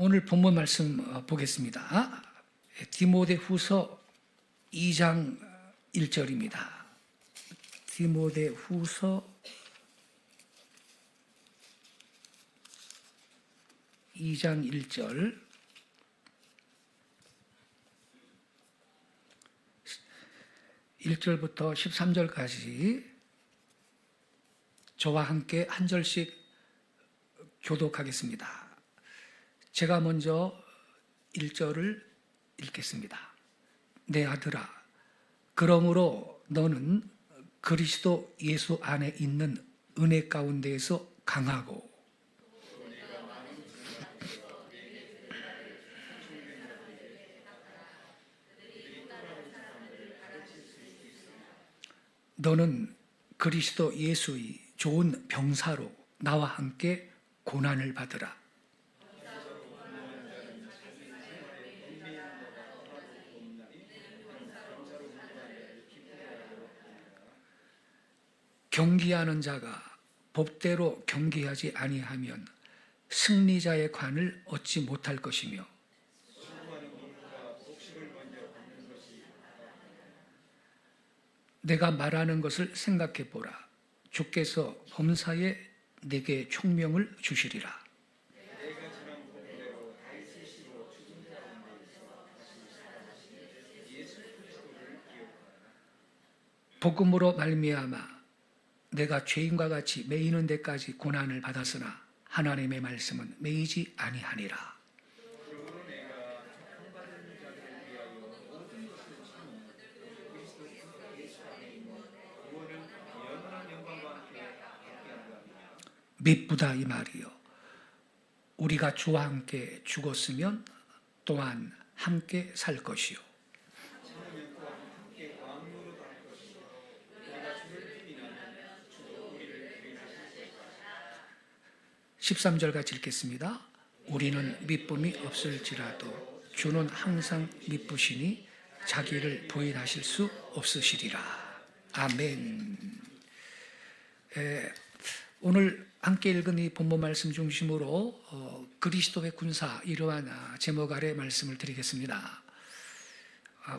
오늘 본문 말씀 보겠습니다. 디모데후서 2장 1절입니다. 디모데후서 2장 1절. 1절부터 13절까지 저와 함께 한 절씩 교독하겠습니다. 제가 먼저 1절을 읽겠습니다. 내 아들아, 그러므로 너는 그리스도 예수 안에 있는 은혜 가운데에서 강하고 너는 그리스도 예수의 좋은 병사로 나와 함께 고난을 받으라. 경기하는 자가 법대로 경기하지 아니하면 승리자의 관을 얻지 못할 것이며 내가 말하는 것을 생각해 보라. 주께서 범사에 내게 총명을 주시리라. 복음으로 말미암아 내가 죄인과 같이 매이는 데까지 고난을 받았으나 하나님의 말씀은 매이지 아니하니라. 미쁘다 이 말이요. 우리가 주와 함께 죽었으면 또한 함께 살 것이요. 13절 같이 읽겠습니다. 우리는 미쁨이 없을지라도 주는 항상 미쁘시니 자기를 부인하실 수 없으시리라. 아멘. 오늘 함께 읽은 이 본문 말씀 중심으로 그리스도의 군사 이러한 제목 아래 말씀을 드리겠습니다.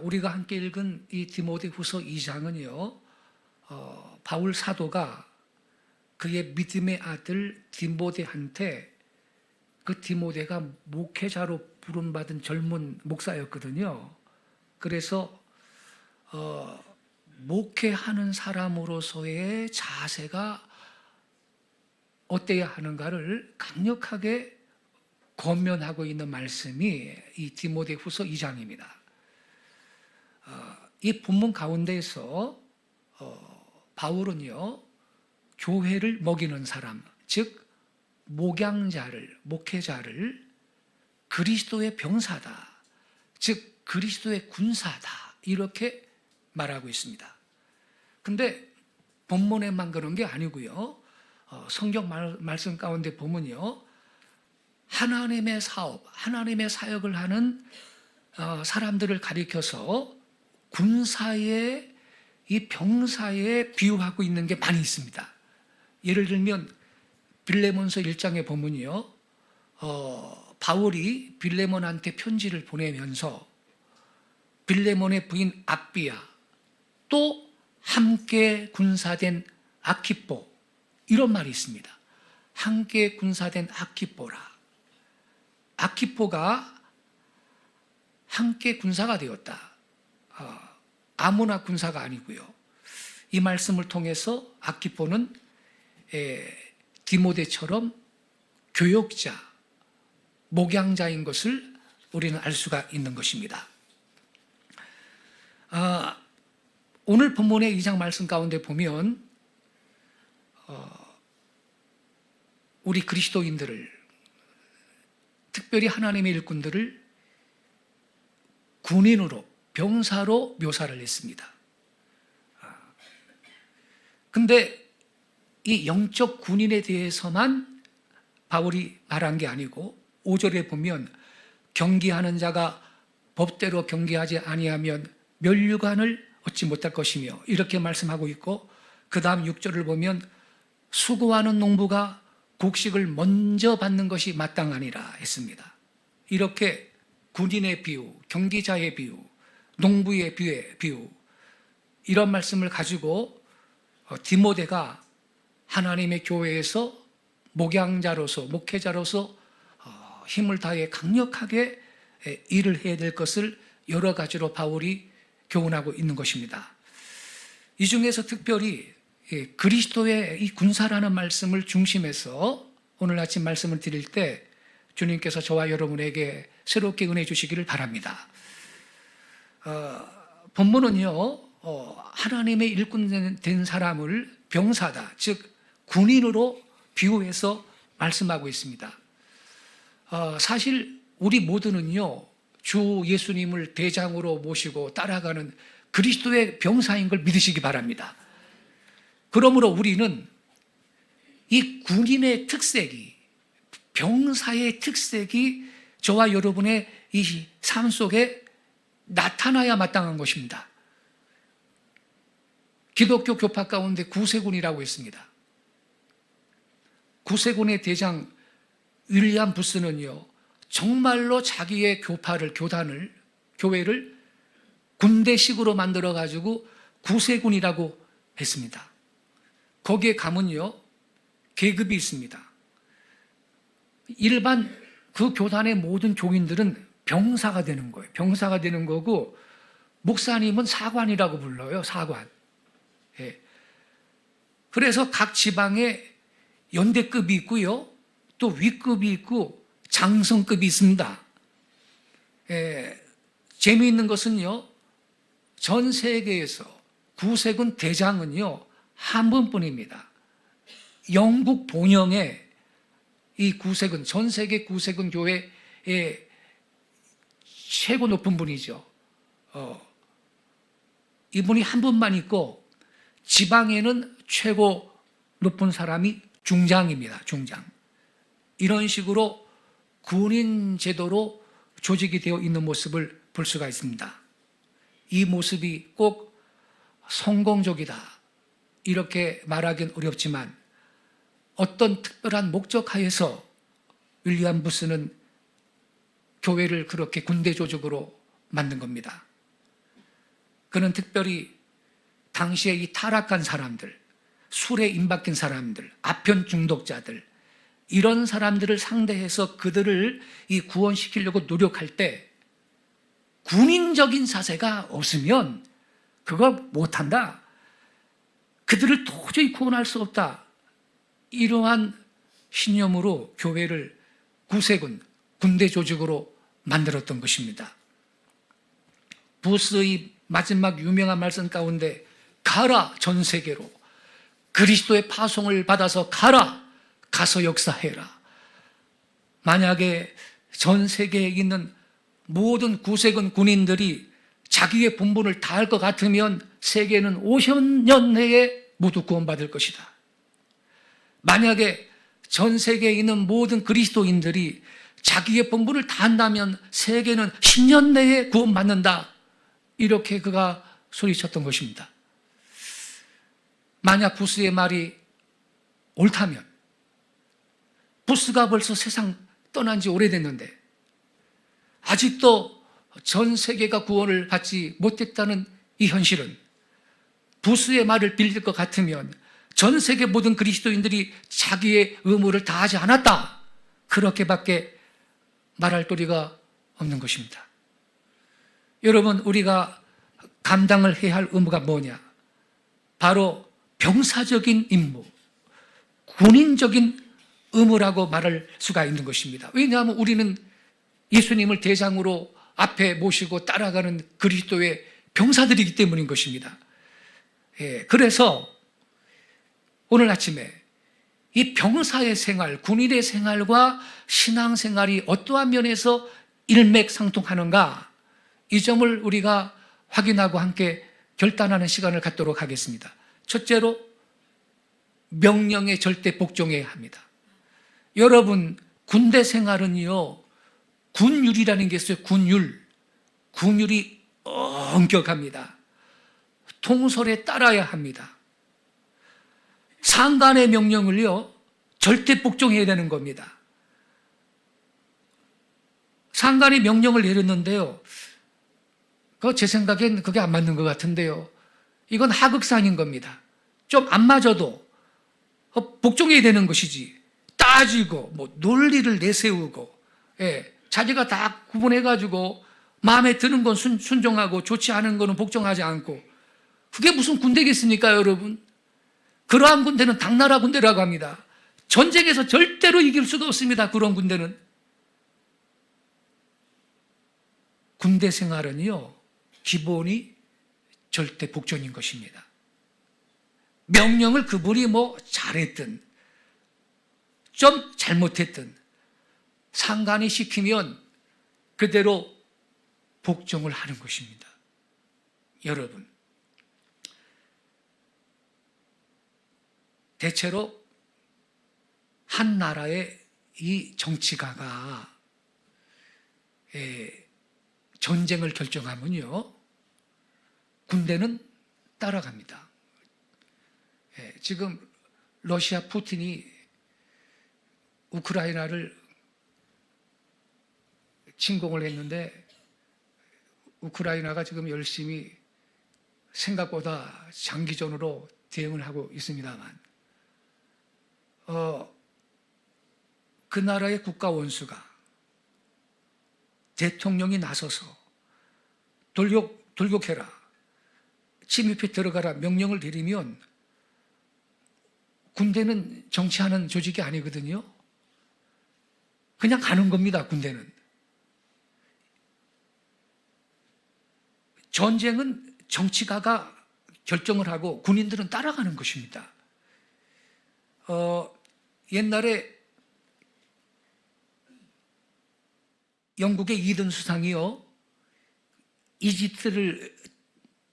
우리가 함께 읽은 이 디모데후서 2장은요, 바울 사도가 그의 믿음의 아들 디모데한테, 그 디모데가 목회자로 부름받은 젊은 목사였거든요. 그래서 목회하는 사람으로서의 자세가 어때야 하는가를 강력하게 권면하고 있는 말씀이 이 디모데후서 2장입니다. 이 본문 가운데에서 바울은요, 교회를 먹이는 사람, 즉 목양자를, 목회자를 그리스도의 병사다, 즉 그리스도의 군사다, 이렇게 말하고 있습니다. 근데 본문에만 그런 게 아니고요, 성경 말씀 가운데 보면요, 하나님의 사업, 하나님의 사역을 하는 사람들을 가리켜서 군사의, 이 병사에 비유하고 있는 게 많이 있습니다. 예를 들면 빌레몬서 1장에 보면요, 바울이 빌레몬한테 편지를 보내면서 빌레몬의 부인 아비야, 또 함께 군사된 아키포, 이런 말이 있습니다. 함께 군사된 아키포라. 아키포가 함께 군사가 되었다. 아무나 군사가 아니고요. 이 말씀을 통해서 아키포는 디모데처럼 교역자, 목양자인 것을 우리는 알 수가 있는 것입니다. 오늘 본문의 2장 말씀 가운데 보면 우리 그리스도인들을, 특별히 하나님의 일꾼들을 군인으로, 병사로 묘사를 했습니다. 근데 이 영적 군인에 대해서만 바울이 말한 게 아니고 5절에 보면 경기하는 자가 법대로 경기하지 아니하면 면류관을 얻지 못할 것이며 이렇게 말씀하고 있고, 그 다음 6절을 보면 수고하는 농부가 곡식을 먼저 받는 것이 마땅하니라 했습니다. 이렇게 군인의 비유, 경기자의 비유, 농부의 비유 이런 말씀을 가지고 디모데가 하나님의 교회에서 목양자로서 목회자로서 힘을 다해 강력하게 일을 해야 될 것을 여러 가지로 바울이 교훈하고 있는 것입니다. 이 중에서 특별히 그리스도의 이 군사라는 말씀을 중심해서 오늘 아침 말씀을 드릴 때 주님께서 저와 여러분에게 새롭게 은혜 주시기를 바랍니다. 본문은요, 하나님의 일꾼 된 사람을 병사다, 즉 군인으로 비유해서 말씀하고 있습니다. 사실 우리 모두는요, 주 예수님을 대장으로 모시고 따라가는 그리스도의 병사인 걸 믿으시기 바랍니다. 그러므로 우리는 이 군인의 특색이, 병사의 특색이 저와 여러분의 이 삶 속에 나타나야 마땅한 것입니다. 기독교 교파 가운데 구세군이라고 있습니다. 구세군의 대장 윌리엄 부스는요, 정말로 자기의 교회를 군대식으로 만들어가지고 구세군이라고 했습니다. 거기에 가면요, 계급이 있습니다. 일반 그 교단의 모든 종인들은 병사가 되는 거예요. 병사가 되는 거고, 목사님은 사관이라고 불러요. 사관. 예. 그래서 각 지방에 연대급이 있고요, 또 위급이 있고 장성급이 있습니다. 재미있는 것은요, 전 세계에서 구세군 대장은요 한 분뿐입니다. 영국 본영의 이 구세군, 전 세계 구세군 교회의 최고 높은 분이죠. 이분이 한 분만 있고, 지방에는 최고 높은 사람이 중장입니다. 중장. 이런 식으로 군인 제도로 조직이 되어 있는 모습을 볼 수가 있습니다. 이 모습이 꼭 성공적이다 이렇게 말하기는 어렵지만, 어떤 특별한 목적 하에서 윌리엄 부스는 교회를 그렇게 군대 조직으로 만든 겁니다. 그는 특별히 당시에 이 타락한 사람들, 술에 임박힌 사람들, 아편 중독자들, 이런 사람들을 상대해서 그들을 이 구원시키려고 노력할 때 군인적인 자세가 없으면 그걸 못한다, 그들을 도저히 구원할 수 없다, 이러한 신념으로 교회를 구세군, 군대 조직으로 만들었던 것입니다. 부스의 마지막 유명한 말씀 가운데 가라, 전 세계로 그리스도의 파송을 받아서 가라, 가서 역사해라. 만약에 전 세계에 있는 모든 구세군 군인들이 자기의 본분을 다할 것 같으면 세계는 50년 내에 모두 구원받을 것이다. 만약에 전 세계에 있는 모든 그리스도인들이 자기의 본분을 다한다면 세계는 10년 내에 구원받는다, 이렇게 그가 소리쳤던 것입니다. 만약 부스의 말이 옳다면, 부스가 벌써 세상 떠난 지 오래됐는데 아직도 전 세계가 구원을 받지 못했다는 이 현실은, 부스의 말을 빌릴 것 같으면 전 세계 모든 그리스도인들이 자기의 의무를 다하지 않았다, 그렇게밖에 말할 도리가 없는 것입니다. 여러분, 우리가 감당을 해야 할 의무가 뭐냐? 바로 병사적인 임무, 군인적인 의무라고 말할 수가 있는 것입니다. 왜냐하면 우리는 예수님을 대장으로 앞에 모시고 따라가는 그리스도의 병사들이기 때문인 것입니다. 그래서 오늘 아침에 이 병사의 생활, 군인의 생활과 신앙생활이 어떠한 면에서 일맥상통하는가, 이 점을 우리가 확인하고 함께 결단하는 시간을 갖도록 하겠습니다. 첫째로, 명령에 절대 복종해야 합니다. 여러분, 군대 생활은요, 군율이라는 게 있어요. 군율이 엄격합니다. 통솔에 따라야 합니다. 상관의 명령을요 절대 복종해야 되는 겁니다. 상관이 명령을 내렸는데요. 제 생각엔 그게 안 맞는 것 같은데요. 이건 하극상인 겁니다. 좀 안 맞아도 복종해야 되는 것이지. 따지고 뭐 논리를 내세우고 자기가 다 구분해가지고 마음에 드는 건 순종하고 좋지 않은 거는 복종하지 않고, 그게 무슨 군대겠습니까, 여러분? 그러한 군대는 당나라 군대라고 합니다. 전쟁에서 절대로 이길 수가 없습니다. 그런 군대는. 군대 생활은요, 기본이 절대 복종인 것입니다. 명령을 그분이 뭐 잘했든 좀 잘못했든 상관이 시키면 그대로 복종을 하는 것입니다. 여러분, 대체로 한 나라의 이 정치가가 전쟁을 결정하면요, 군대는 따라갑니다. 지금 러시아 푸틴이 우크라이나를 침공을 했는데 우크라이나가 지금 열심히 생각보다 장기전으로 대응을 하고 있습니다만, 그 나라의 국가 원수가 대통령이 나서서 돌격해라, 침입해 들어가라 명령을 내리면 군대는 정치하는 조직이 아니거든요. 그냥 가는 겁니다, 군대는. 전쟁은 정치가가 결정을 하고 군인들은 따라가는 것입니다. 옛날에 영국의 이든 수상이요, 이집트를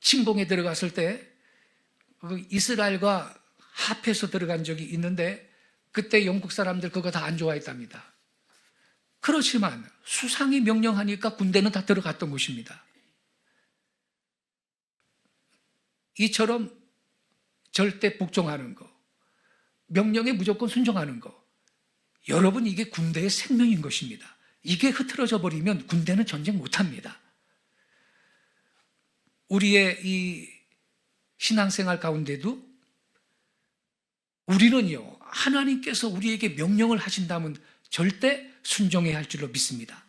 침공에 들어갔을 때 이스라엘과 합해서 들어간 적이 있는데 그때 영국 사람들 그거 다 안 좋아했답니다. 그렇지만 수상이 명령하니까 군대는 다 들어갔던 것입니다. 이처럼 절대 복종하는 거, 명령에 무조건 순종하는 거, 여러분, 이게 군대의 생명인 것입니다. 이게 흐트러져 버리면 군대는 전쟁 못합니다. 우리의 이 신앙생활 가운데도 우리는요, 하나님께서 우리에게 명령을 하신다면 절대 순종해야 할 줄로 믿습니다.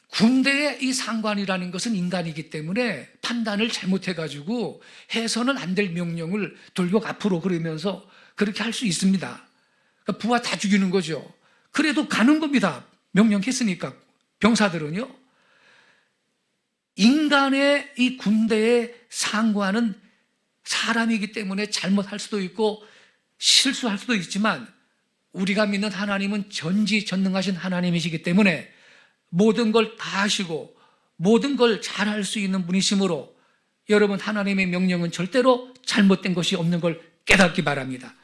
군대의 이 상관이라는 것은 인간이기 때문에 판단을 잘못해가지고 해서는 안 될 명령을 돌격 앞으로 그러면서 그렇게 할 수 있습니다. 그러니까 부하 다 죽이는 거죠. 그래도 가는 겁니다. 명령했으니까. 병사들은요. 인간의 이 군대의 상관은 사람이기 때문에 잘못할 수도 있고 실수할 수도 있지만 우리가 믿는 하나님은 전지전능하신 하나님이시기 때문에 모든 걸 다 하시고 모든 걸 잘할 수 있는 분이시므로 여러분, 하나님의 명령은 절대로 잘못된 것이 없는 걸 깨닫기 바랍니다.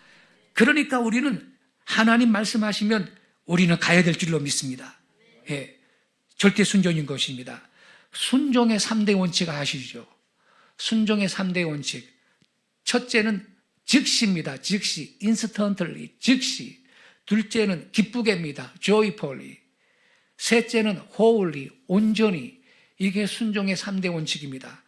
그러니까 우리는 하나님 말씀하시면 우리는 가야 될 줄로 믿습니다. 절대 순종인 것입니다. 순종의 3대 원칙 아시죠? 순종의 3대 원칙. 첫째는 즉시입니다. 즉시, instantly, 즉시. 둘째는 기쁘게입니다. joyfully. 셋째는 wholly, 온전히. 이게 순종의 3대 원칙입니다.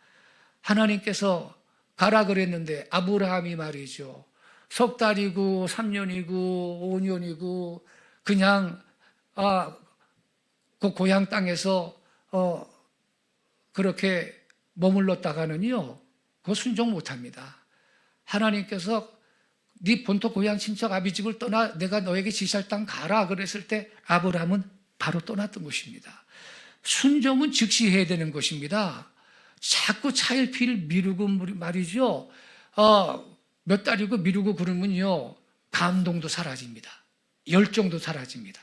하나님께서 가라 그랬는데 아브라함이 말이죠, 석 달이고 3년이고 5년이고 그냥 그 고향 땅에서 그렇게 머물렀다가는요, 그거 순종 못합니다. 하나님께서 네 본토 고향 친척 아비집을 떠나 내가 너에게 지시할 땅 가라 그랬을 때 아브라함은 바로 떠났던 것입니다. 순종은 즉시 해야 되는 것입니다. 자꾸 차일피일 미루고 말이죠, 몇 달이고 미루고 그러면요, 감동도 사라집니다. 열정도 사라집니다.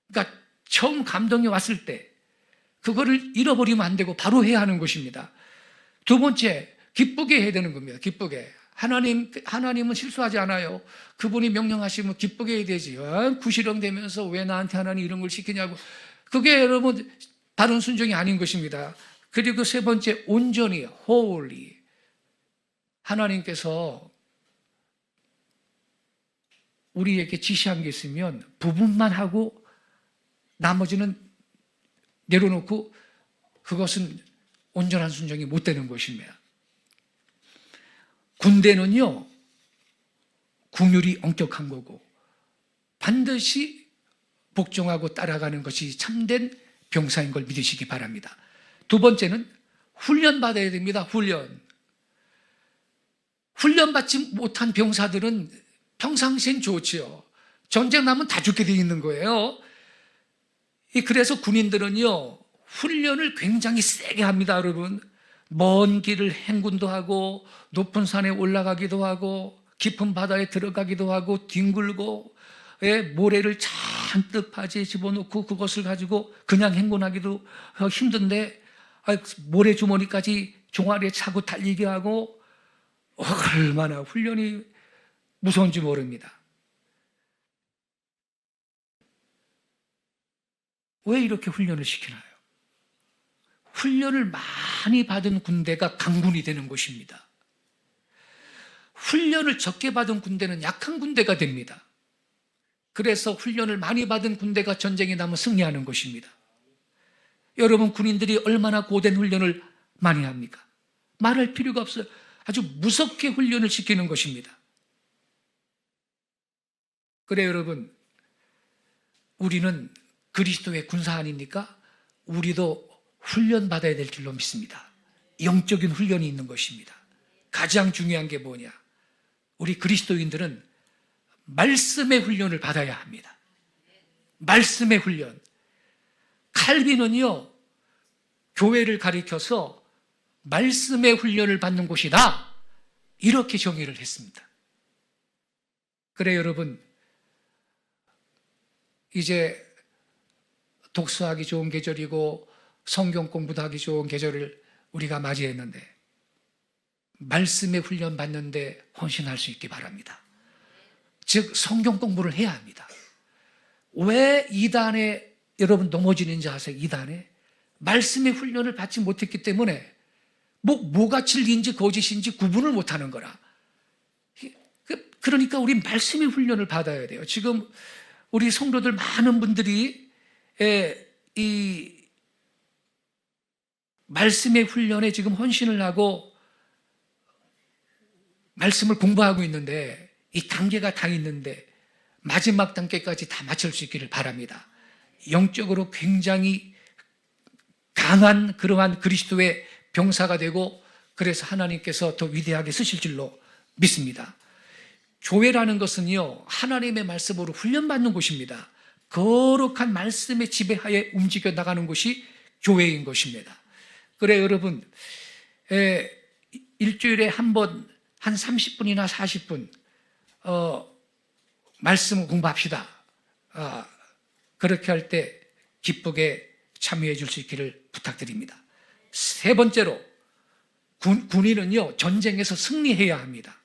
그러니까 처음 감동이 왔을 때 그거를 잃어버리면 안 되고 바로 해야 하는 것입니다. 두 번째, 기쁘게 해야 되는 겁니다. 기쁘게. 하나님은 실수하지 않아요. 그분이 명령하시면 기쁘게 해야 되지요. 구시렁대면서 왜 나한테 하나님 이런 걸 시키냐고. 그게 여러분 바른 순종이 아닌 것입니다. 그리고 세 번째, 온전히, wholly. 하나님께서 우리에게 지시한 게 있으면 부분만 하고 나머지는 내려놓고 그것은 온전한 순종이 못 되는 것입니다. 군대는요, 국률이 엄격한 거고 반드시 복종하고 따라가는 것이 참된 병사인 걸 믿으시기 바랍니다. 두 번째는 훈련 받아야 됩니다. 훈련 받지 못한 병사들은 평상시엔 좋지요. 전쟁 나면 다 죽게 돼 있는 거예요. 그래서 군인들은요, 훈련을 굉장히 세게 합니다, 여러분. 먼 길을 행군도 하고 높은 산에 올라가기도 하고 깊은 바다에 들어가기도 하고 뒹굴고 모래를 잔뜩 바지에 집어넣고 그것을 가지고 그냥 행군하기도 힘든데 모래 주머니까지 종아리에 차고 달리게 하고 얼마나 훈련이 무서운지 모릅니다. 왜 이렇게 훈련을 시키나요? 훈련을 많이 받은 군대가 강군이 되는 것입니다. 훈련을 적게 받은 군대는 약한 군대가 됩니다. 그래서 훈련을 많이 받은 군대가 전쟁에 나면 승리하는 것입니다. 여러분, 군인들이 얼마나 고된 훈련을 많이 합니까? 말할 필요가 없어요. 아주 무섭게 훈련을 시키는 것입니다. 그래 여러분, 우리는 그리스도의 군사 아닙니까? 우리도 훈련 받아야 될 줄로 믿습니다. 영적인 훈련이 있는 것입니다. 가장 중요한 게 뭐냐? 우리 그리스도인들은 말씀의 훈련을 받아야 합니다. 말씀의 훈련. 칼빈은요, 교회를 가리켜서 말씀의 훈련을 받는 곳이다, 이렇게 정의를 했습니다. 그래 여러분, 이제 독서하기 좋은 계절이고 성경 공부도 하기 좋은 계절을 우리가 맞이했는데 말씀의 훈련 받는데 헌신할 수 있기 바랍니다. 즉 성경 공부를 해야 합니다. 왜 이단에 여러분 넘어지는지 아세요? 이단에 말씀의 훈련을 받지 못했기 때문에 뭐가 진리인지 거짓인지 구분을 못하는 거라. 그러니까 우리 말씀의 훈련을 받아야 돼요. 지금 우리 성도들 많은 분들이 이 말씀의 훈련에 지금 헌신을 하고 말씀을 공부하고 있는데 이 단계가 다 있는데 마지막 단계까지 다 마칠 수 있기를 바랍니다. 영적으로 굉장히 강한 그러한 그리스도의 병사가 되고 그래서 하나님께서 더 위대하게 쓰실 줄로 믿습니다. 교회라는 것은요, 하나님의 말씀으로 훈련받는 곳입니다. 거룩한 말씀의 지배하에 움직여 나가는 곳이 교회인 것입니다. 그래 여러분, 일주일에 한 번 한 30분이나 40분 말씀 공부합시다. 그렇게 할 때 기쁘게 참여해 줄 수 있기를 부탁드립니다. 세 번째로, 군인은요, 전쟁에서 승리해야 합니다.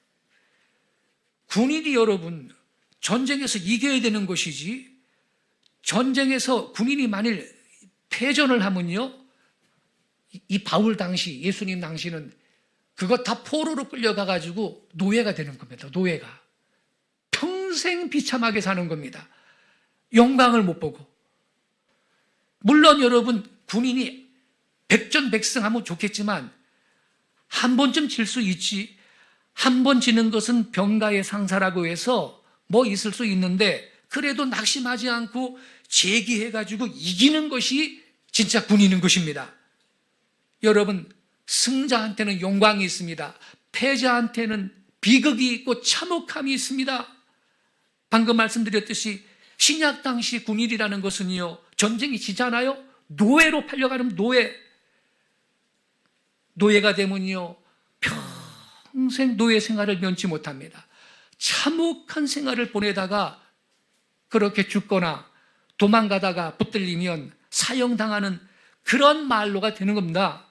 군인이 여러분, 전쟁에서 이겨야 되는 것이지, 전쟁에서 군인이 만일 패전을 하면요, 이 바울 당시, 예수님 당시는 그거 다 포로로 끌려가가지고 노예가 되는 겁니다. 노예가. 평생 비참하게 사는 겁니다. 영광을 못 보고. 물론 여러분, 군인이 백전백승하면 좋겠지만 한 번쯤 질 수 있지. 한 번 지는 것은 병가의 상사라고 해서 뭐 있을 수 있는데 그래도 낙심하지 않고 제기해가지고 이기는 것이 진짜 군인인 것입니다. 여러분, 승자한테는 영광이 있습니다. 패자한테는 비극이 있고 참혹함이 있습니다. 방금 말씀드렸듯이 신약 당시 군인이라는 것은요, 전쟁이 지잖아요. 노예로 팔려가는 노예가 되면요, 평생 노예 생활을 면치 못합니다. 참혹한 생활을 보내다가 그렇게 죽거나 도망가다가 붙들리면 사형당하는 그런 말로가 되는 겁니다.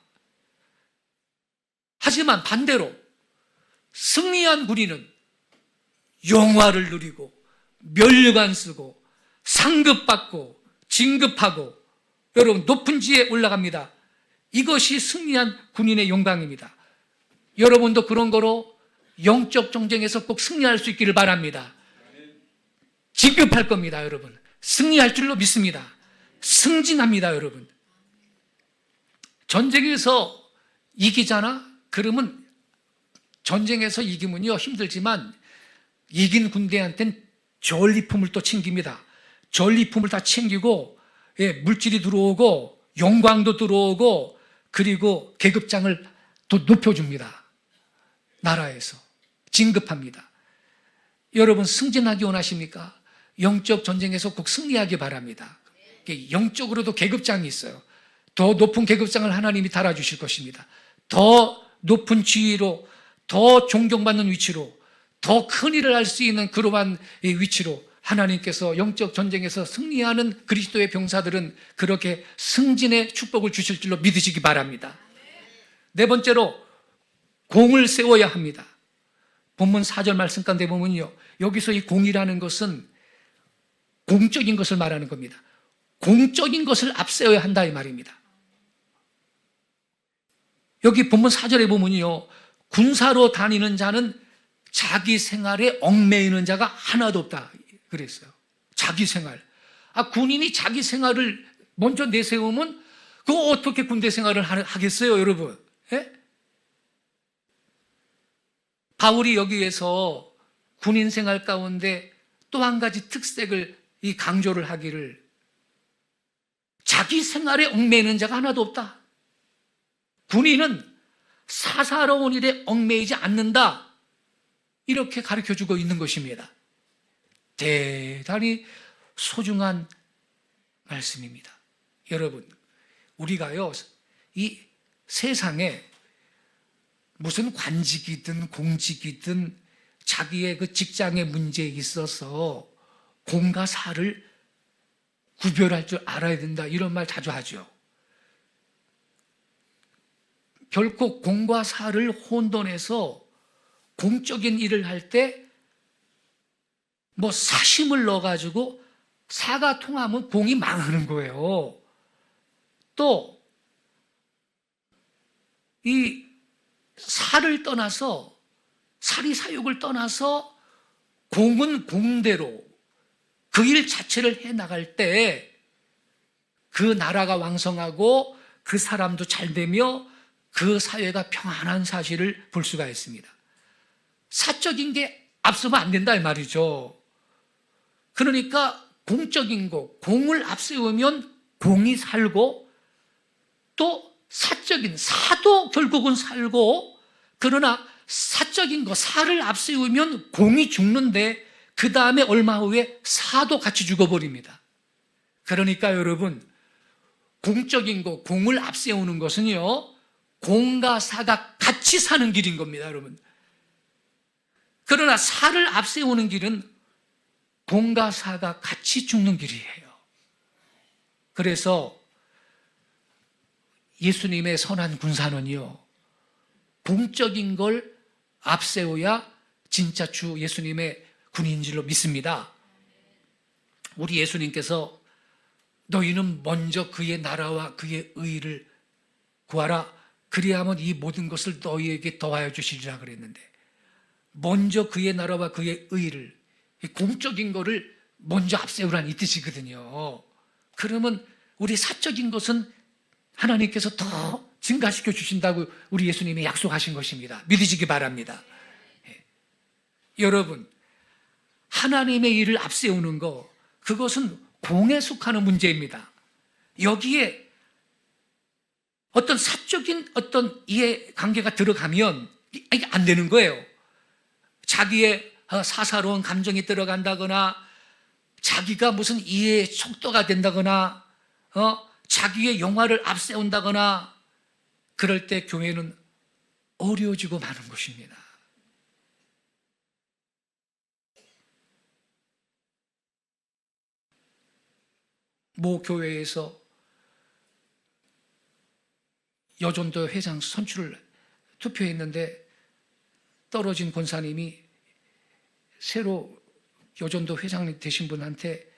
하지만 반대로 승리한 군인은 영화를 누리고 면류관 쓰고 상급받고 진급하고 여러분 높은 지에 올라갑니다. 이것이 승리한 군인의 영광입니다. 여러분도 그런 거로 영적 전쟁에서 꼭 승리할 수 있기를 바랍니다. 진급할 겁니다. 여러분 승리할 줄로 믿습니다. 승진합니다, 여러분. 전쟁에서 이기잖아? 그러면 전쟁에서 이기면요 힘들지만 이긴 군대한테는 전리품을 또 챙깁니다. 전리품을 다 챙기고, 예, 물질이 들어오고 영광도 들어오고, 그리고 계급장을 또 높여줍니다. 나라에서 진급합니다. 여러분 승진하기 원하십니까? 영적 전쟁에서 꼭 승리하기 바랍니다. 영적으로도 계급장이 있어요. 더 높은 계급장을 하나님이 달아주실 것입니다. 더 높은 지위로, 더 존경받는 위치로, 더 큰 일을 할 수 있는 그러한 위치로 하나님께서 영적 전쟁에서 승리하는 그리스도의 병사들은 그렇게 승진의 축복을 주실 줄로 믿으시기 바랍니다. 네 번째로 공을 세워야 합니다. 본문 4절 말씀 가운데 보면요, 여기서 이 공이라는 것은 공적인 것을 말하는 겁니다. 공적인 것을 앞세워야 한다 이 말입니다. 여기 본문 4절에 보면요, 군사로 다니는 자는 자기 생활에 얽매이는 자가 하나도 없다 그랬어요. 자기 생활. 군인이 자기 생활을 먼저 내세우면 그거 어떻게 군대 생활을 하겠어요, 여러분? 예? 바울이 여기에서 군인 생활 가운데 또 한 가지 특색을 강조를 하기를, 자기 생활에 얽매이는 자가 하나도 없다. 군인은 사사로운 일에 얽매이지 않는다, 이렇게 가르쳐주고 있는 것입니다. 대단히 소중한 말씀입니다. 여러분, 우리가요 이 세상에 무슨 관직이든 공직이든 자기의 그 직장의 문제에 있어서 공과 사를 구별할 줄 알아야 된다, 이런 말 자주 하죠. 결코 공과 사를 혼돈해서 공적인 일을 할 때 뭐 사심을 넣어가지고 사가 통하면 공이 망하는 거예요. 또 이 사를 떠나서, 사리사욕을 떠나서 공은 공대로 그 일 자체를 해나갈 때 그 나라가 왕성하고 그 사람도 잘 되며 그 사회가 평안한 사실을 볼 수가 있습니다. 사적인 게 앞서면 안 된다 이 말이죠. 그러니까 공적인 거, 공을 앞세우면 공이 살고, 또 사적인 사도 결국은 살고, 그러나 사적인 거, 사를 앞세우면 공이 죽는데 그 다음에 얼마 후에 사도 같이 죽어버립니다. 그러니까 여러분, 공적인 거, 공을 앞세우는 것은요, 공과 사가 같이 사는 길인 겁니다, 여러분. 그러나 사를 앞세우는 길은 공과 사가 같이 죽는 길이에요. 그래서 예수님의 선한 군사는요, 공적인 걸 앞세워야 진짜 주 예수님의 군인인 줄로 믿습니다. 우리 예수님께서 너희는 먼저 그의 나라와 그의 의를 구하라, 그리하면 이 모든 것을 너희에게 더하여 주시리라 그랬는데, 먼저 그의 나라와 그의 의를, 공적인 거를 먼저 앞세우라는 이 뜻이거든요. 그러면 우리 사적인 것은 하나님께서 더 증가시켜 주신다고 우리 예수님이 약속하신 것입니다. 믿으시기 바랍니다. 여러분, 하나님의 일을 앞세우는 거, 그것은 공에 속하는 문제입니다. 여기에 어떤 사적인 어떤 이해관계가 들어가면 이게 안 되는 거예요. 자기의 사사로운 감정이 들어간다거나, 자기가 무슨 이해의 척도가 된다거나, 자기의 영화를 앞세운다거나, 그럴 때 교회는 어려워지고 마는 것입니다. 모 교회에서 여전도 회장 선출을 투표했는데 떨어진 권사님이 새로 여전도 회장이 되신 분한테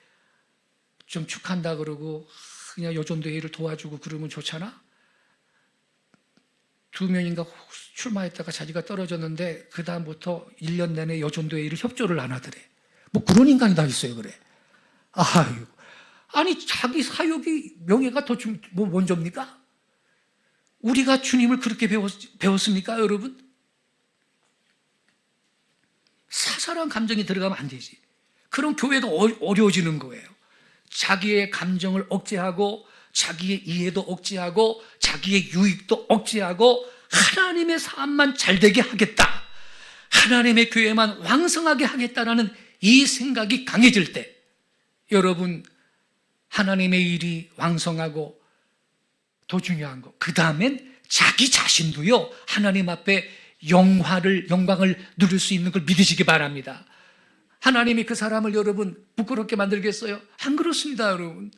좀 축한다 그러고 그냥 여전도 회의를 도와주고 그러면 좋잖아? 2명인가 출마했다가 자기가 떨어졌는데 그 다음부터 1년 내내 여전도 회의를 협조를 안 하더래. 뭐 그런 인간이 다 있어요, 그래. 아유, 아니 자기 사욕이 명예가 더 먼저입니까? 우리가 주님을 그렇게 배웠습니까, 여러분? 사사로운 감정이 들어가면 안 되지. 그럼 교회가 어려워지는 거예요. 자기의 감정을 억제하고 자기의 이해도 억제하고 자기의 유익도 억제하고 하나님의 삶만 잘되게 하겠다, 하나님의 교회만 왕성하게 하겠다라는 이 생각이 강해질 때 여러분, 하나님의 일이 왕성하고 더 중요한 거, 그 다음엔 자기 자신도요 하나님 앞에 영광을 누릴 수 있는 걸 믿으시기 바랍니다. 하나님이 그 사람을 여러분 부끄럽게 만들겠어요? 안 그렇습니다, 여러분.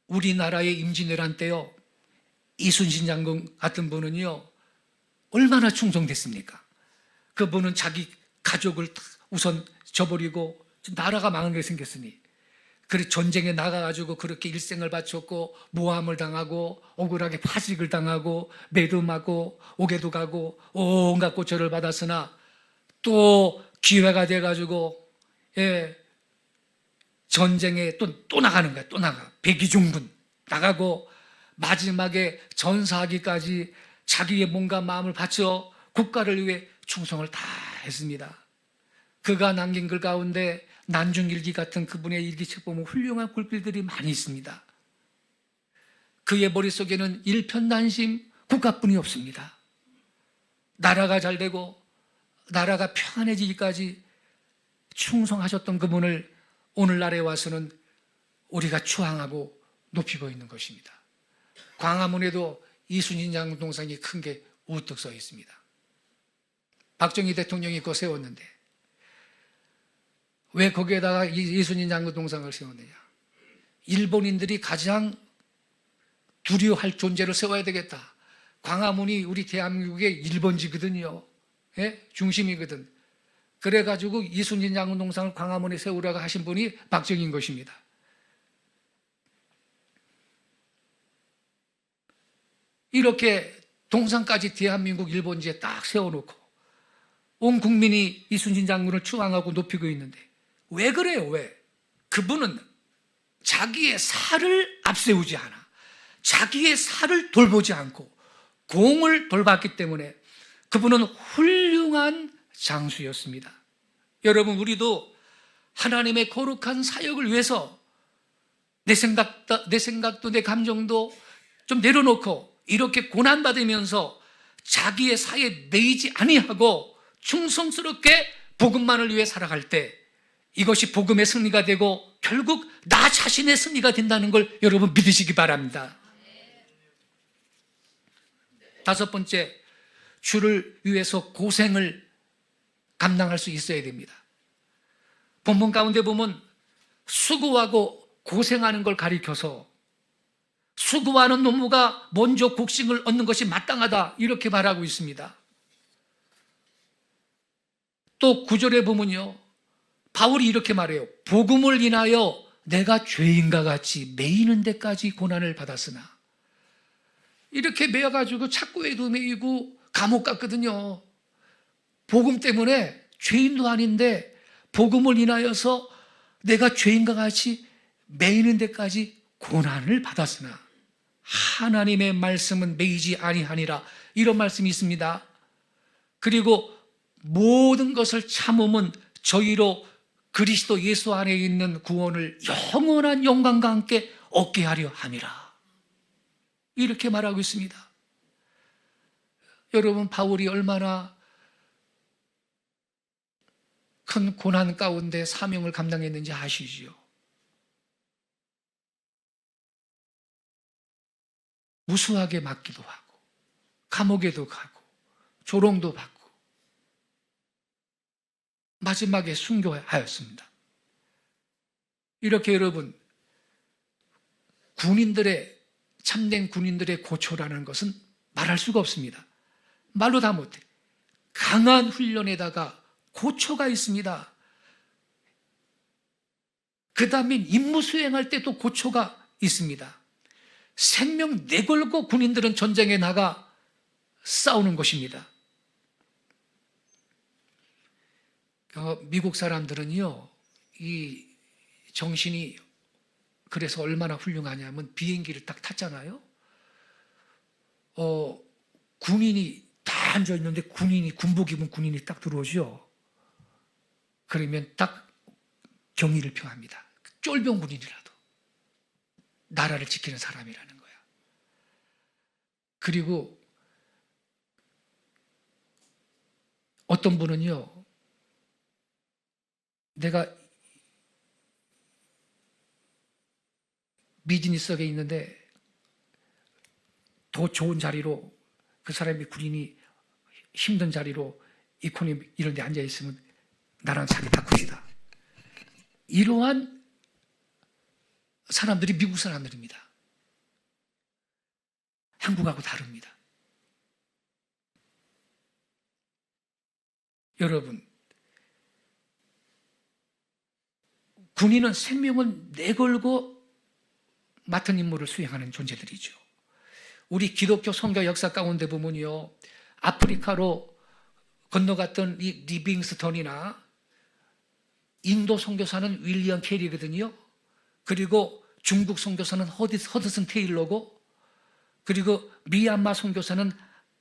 우리나라의 임진왜란 때요, 이순신 장군 같은 분은요 얼마나 충성됐습니까? 그분은 자기 가족을 우선 저버리고 나라가 망하게 생겼으니, 그리고 전쟁에 나가가지고 그렇게 일생을 바쳤고 모함을 당하고 억울하게 파직을 당하고 매름하고 옥에도 가고 온갖 고초를 받았으나 또 기회가 돼가지고 전쟁에 또 나가는 거야. 또 나가. 백의종군 나가고 마지막에 전사하기까지 자기의 몸과 마음을 바쳐 국가를 위해 충성을 다 했습니다. 그가 남긴 글 가운데 난중일기 같은 그분의 일기책 보면 훌륭한 글들이 많이 있습니다. 그의 머릿속에는 일편단심, 국가뿐이 없습니다. 나라가 잘 되고 나라가 평안해지기까지 충성하셨던 그분을 오늘날에 와서는 우리가 추앙하고 높이고 있는 것입니다. 광화문에도 이순신 장군 동상이 큰 게 우뚝 서 있습니다. 박정희 대통령이 그거 세웠는데 왜 거기에다가 이순신 장군 동상을 세웠느냐? 일본인들이 가장 두려워할 존재를 세워야 되겠다. 광화문이 우리 대한민국의 일본지거든요. 중심이거든. 그래가지고 이순신 장군 동상을 광화문에 세우라고 하신 분이 박정희인 것입니다. 이렇게 동상까지 대한민국 일본지에 딱 세워놓고 온 국민이 이순신 장군을 추앙하고 높이고 있는데 왜 그래요? 왜? 그분은 자기의 살을 앞세우지 않아. 자기의 살을 돌보지 않고 공을 돌봤기 때문에 그분은 훌륭한 장수였습니다. 여러분, 우리도 하나님의 거룩한 사역을 위해서 내 생각도 내 감정도 좀 내려놓고 이렇게 고난받으면서 자기의 사에 매이지 아니하고 충성스럽게 복음만을 위해 살아갈 때 이것이 복음의 승리가 되고 결국 나 자신의 승리가 된다는 걸 여러분 믿으시기 바랍니다. 다섯 번째, 주를 위해서 고생을 감당할 수 있어야 됩니다. 본문 가운데 보면 수고하고 고생하는 걸 가리켜서 수고하는 노무가 먼저 곡식을 얻는 것이 마땅하다 이렇게 말하고 있습니다. 또 9절에 보면요, 바울이 이렇게 말해요. 복음을 인하여 내가 죄인과 같이 매이는 데까지 고난을 받았으나, 이렇게 매여가지고 착고에도 매이고 감옥 갔거든요. 복음 때문에 죄인도 아닌데 복음을 인하여서 내가 죄인과 같이 매이는 데까지 고난을 받았으나 하나님의 말씀은 매이지 아니하니라, 이런 말씀이 있습니다. 그리고 모든 것을 참음은 저희로 그리스도 예수 안에 있는 구원을 영원한 영광과 함께 얻게 하려 함이라, 이렇게 말하고 있습니다. 여러분, 바울이 얼마나 큰 고난 가운데 사명을 감당했는지 아시지요? 무수하게 맞기도 하고 감옥에도 가고 조롱도 받고 마지막에 순교하였습니다. 이렇게 여러분, 참된 군인들의 고초라는 것은 말할 수가 없습니다. 말로 다 못해. 강한 훈련에다가 고초가 있습니다. 그 다음에 임무 수행할 때도 고초가 있습니다. 생명 내걸고 군인들은 전쟁에 나가 싸우는 것입니다. 미국 사람들은요, 이 정신이 그래서 얼마나 훌륭하냐면 비행기를 딱 탔잖아요. 군인이 다 앉아 있는데 군복 입은 군인이 딱 들어오죠. 그러면 딱 경의를 표합니다. 쫄병 군인이라도 나라를 지키는 사람이라는 거야. 그리고 어떤 분은요, 내가 비즈니스석에 있는데 더 좋은 자리로 그 사람이 군인이 힘든 자리로 이코노미 이런 데 앉아 있으면 나랑 자리 바꿉시다. 이러한 사람들이 미국 사람들입니다. 한국하고 다릅니다. 여러분, 군인은 생명을 내걸고 맡은 임무를 수행하는 존재들이죠. 우리 기독교 선교 역사 가운데 보면요, 아프리카로 건너갔던 이 리빙스턴이나 인도 선교사는 윌리엄 캐리거든요. 그리고 중국 선교사는 허드슨 테일러고, 그리고 미얀마 선교사는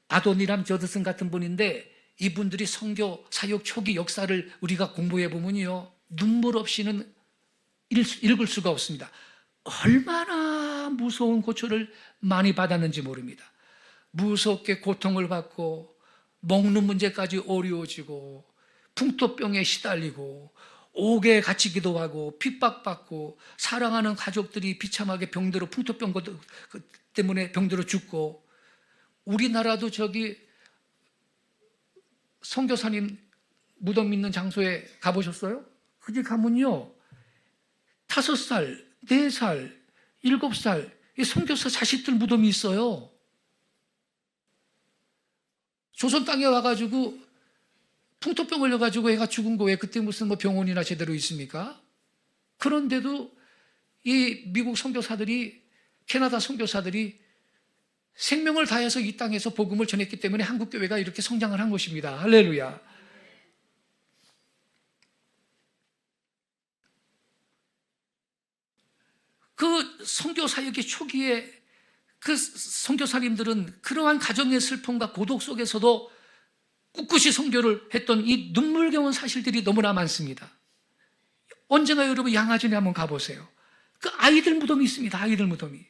아도니람 저드슨 같은 분인데, 이분들이 선교 사역 초기 역사를 우리가 공부해 보면요, 눈물 없이는 읽을 수가 없습니다. 얼마나 무서운 고초를 많이 받았는지 모릅니다. 무섭게 고통을 받고 먹는 문제까지 어려워지고 풍토병에 시달리고 옥에 갇히기도 하고 핍박받고 사랑하는 가족들이 비참하게 병들어 풍토병 때문에 병들어 죽고, 우리나라도 저기 선교사님 무덤 있는 장소에 가보셨어요? 거기 가면요, 5살, 4살, 7살 이 선교사 자식들 무덤이 있어요. 조선 땅에 와가지고 풍토병 걸려가지고 애가 죽은 거 왜 그때 무슨 뭐 병원이나 제대로 있습니까? 그런데도 이 미국 선교사들이, 캐나다 선교사들이 생명을 다해서 이 땅에서 복음을 전했기 때문에 한국 교회가 이렇게 성장을 한 것입니다. 할렐루야. 그 선교 사역의 초기에 그 선교사님들은 그러한 가정의 슬픔과 고독 속에서도 꿋꿋이 선교를 했던 이 눈물겨운 사실들이 너무나 많습니다. 언젠가 여러분 양화진에 한번 가보세요. 그 아이들 무덤이 있습니다. 아이들 무덤이.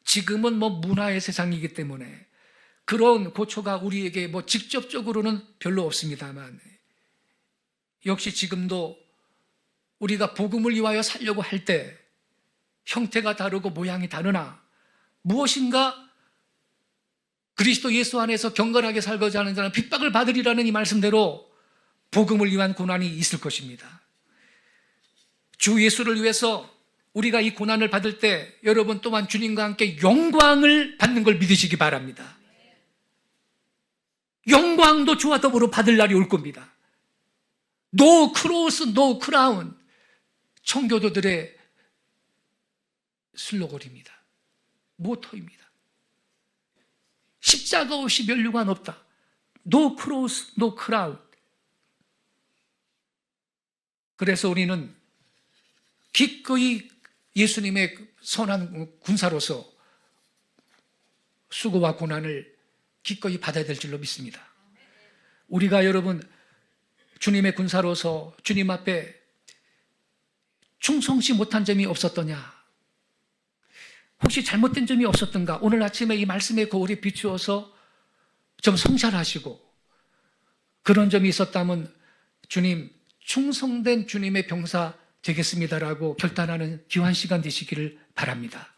지금은 뭐 문화의 세상이기 때문에 그런 고초가 우리에게 뭐 직접적으로는 별로 없습니다만, 역시 지금도 우리가 복음을 위하여 살려고 할 때 형태가 다르고 모양이 다르나 무엇인가 그리스도 예수 안에서 경건하게 살고자 하는 자는 핍박을 받으리라는 이 말씀대로 복음을 위한 고난이 있을 것입니다. 주 예수를 위해서 우리가 이 고난을 받을 때 여러분 또한 주님과 함께 영광을 받는 걸 믿으시기 바랍니다. 영광도 주와 더불어 받을 날이 올 겁니다. No cross, no crown. 청교도들의 슬로건입니다. 모토입니다. 십자가 없이 면류관 없다. No cross, no crown. 그래서 우리는 기꺼이 예수님의 선한 군사로서 수고와 고난을 기꺼이 받아야 될 줄로 믿습니다. 우리가 여러분 주님의 군사로서 주님 앞에 충성치 못한 점이 없었더냐? 혹시 잘못된 점이 없었던가? 오늘 아침에 이 말씀의 거울에 비추어서 좀 성찰하시고, 그런 점이 있었다면 주님, 충성된 주님의 병사 되겠습니다라고 결단하는 귀한 시간 되시기를 바랍니다.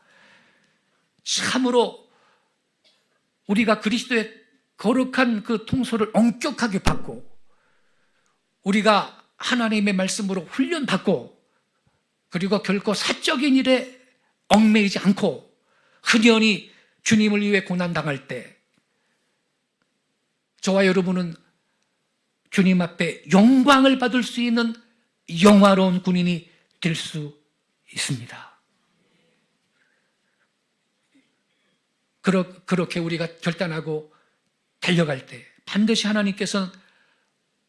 참으로 우리가 그리스도의 거룩한 그 통솔을 엄격하게 받고, 우리가 하나님의 말씀으로 훈련받고, 그리고 결코 사적인 일에 얽매이지 않고 흔연히 주님을 위해 고난당할 때 저와 여러분은 주님 앞에 영광을 받을 수 있는 영화로운 군인이 될 수 있습니다. 그렇게 우리가 결단하고 달려갈 때 반드시 하나님께서는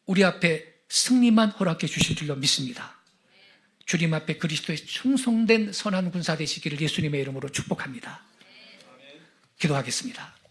우리 앞에 승리만 허락해 주실 줄로 믿습니다. 주님 앞에 그리스도의 충성된 선한 군사 되시기를 예수님의 이름으로 축복합니다. 기도하겠습니다.